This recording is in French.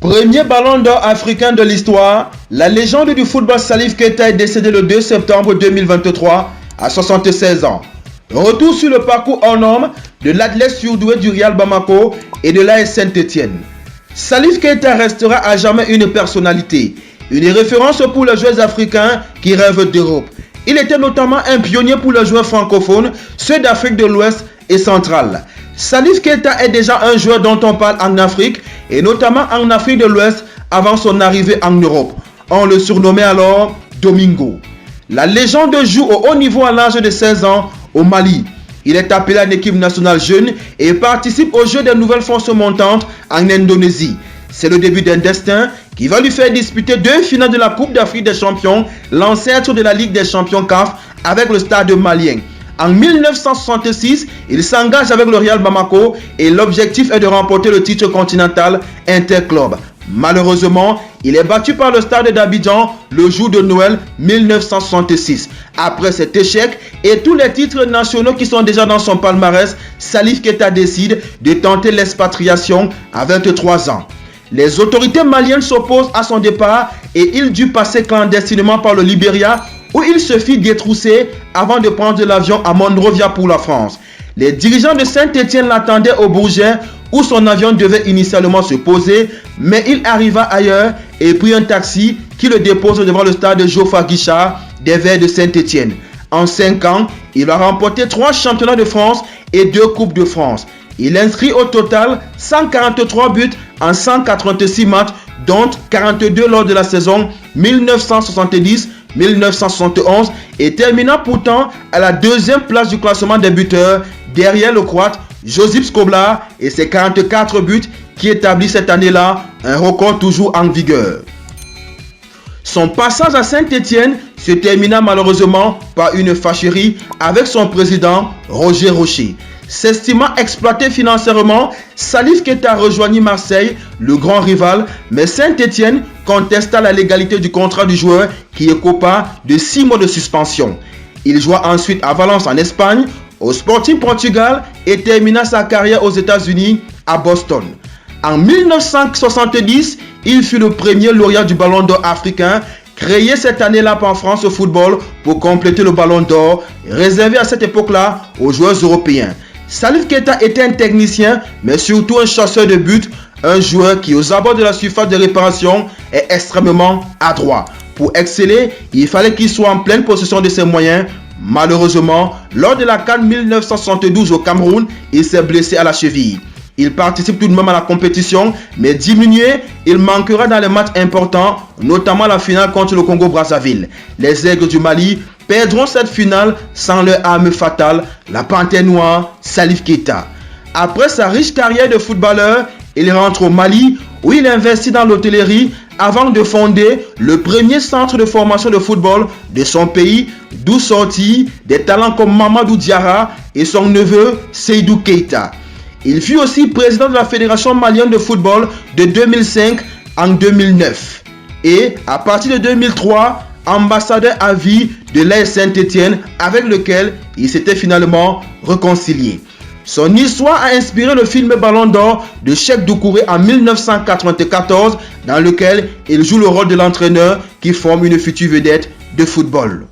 Premier ballon d'or africain de l'histoire, la légende du football Salif Keita est décédé le 2 septembre 2023 à 76 ans. Retour sur le parcours hors norme de l'athlète surdoué du Real Bamako et de l'AS Saint-Étienne. Salif Keita restera à jamais une personnalité, une référence pour les joueurs africains qui rêvent d'Europe. Il était notamment un pionnier pour les joueurs francophones, ceux d'Afrique de l'Ouest et centrale. Salif Keita est déjà un joueur dont on parle en Afrique et notamment en Afrique de l'Ouest avant son arrivée en Europe. On le surnommait alors Domingo. La légende joue au haut niveau à l'âge de 16 ans au Mali. Il est appelé à l'équipe nationale jeune et participe au jeu des nouvelles forces montantes en Indonésie. C'est le début d'un destin qui va lui faire disputer 2 finales de la Coupe d'Afrique des Champions, l'ancêtre de la Ligue des Champions CAF avec le Stade malien. En 1966, il s'engage avec le Real Bamako et l'objectif est de remporter le titre continental interclub. Malheureusement, il est battu par le Stade d'Abidjan le jour de Noël 1966. Après cet échec et tous les titres nationaux qui sont déjà dans son palmarès, Salif Keita décide de tenter l'expatriation à 23 ans. Les autorités maliennes s'opposent à son départ et il dut passer clandestinement par le Libéria où il se fit détrousser avant de prendre l'avion à Monrovia pour la France. Les dirigeants de Saint-Étienne l'attendaient au Bourget où son avion devait initialement se poser, mais il arriva ailleurs et prit un taxi qui le dépose devant le stade Geoffroy Guichard des Verts de Saint-Étienne. En 5 ans, il a remporté 3 championnats de France et 2 Coupes de France. Il inscrit au total 143 buts en 186 matchs, dont 42 lors de la saison 1970-1971 et terminant pourtant à la 2e place du classement des buteurs derrière le Croate Josip Skoblar et ses 44 buts qui établit cette année-là un record toujours en vigueur. Son passage à Saint-Étienne se termina malheureusement par une fâcherie avec son président Roger Rocher. S'estimant exploité financièrement, Salif Keita rejoignit Marseille, le grand rival, mais Saint-Étienne contesta la légalité du contrat du joueur qui écopa de 6 mois de suspension. Il joua ensuite à Valence en Espagne, au Sporting Portugal et termina sa carrière aux États-Unis à Boston. En 1970, il fut le premier lauréat du Ballon d'Or africain, créé cette année-là par France Football pour compléter le Ballon d'Or réservé à cette époque-là aux joueurs européens. Salif Keita était un technicien, mais surtout un chasseur de but, un joueur qui aux abords de la surface de réparation est extrêmement adroit. Pour exceller, il fallait qu'il soit en pleine possession de ses moyens. Malheureusement, lors de la CAN 1972 au Cameroun, il s'est blessé à la cheville. Il participe tout de même à la compétition, mais diminué, il manquera dans les matchs importants, notamment la finale contre le Congo-Brazzaville. Les Aigles du Mali perdront cette finale sans leur arme fatale, la panthère noire Salif Keita. Après sa riche carrière de footballeur, il rentre au Mali où il investit dans l'hôtellerie avant de fonder le premier centre de formation de football de son pays, d'où sortit des talents comme Mamadou Diarra et son neveu Seydou Keita. Il fut aussi président de la Fédération malienne de football de 2005 en 2009 et à partir de 2003, ambassadeur à vie de l'AS Saint-Étienne avec lequel il s'était finalement réconcilié. Son histoire a inspiré le film Ballon d'Or de Cheikh Doucouré en 1994 dans lequel il joue le rôle de l'entraîneur qui forme une future vedette de football.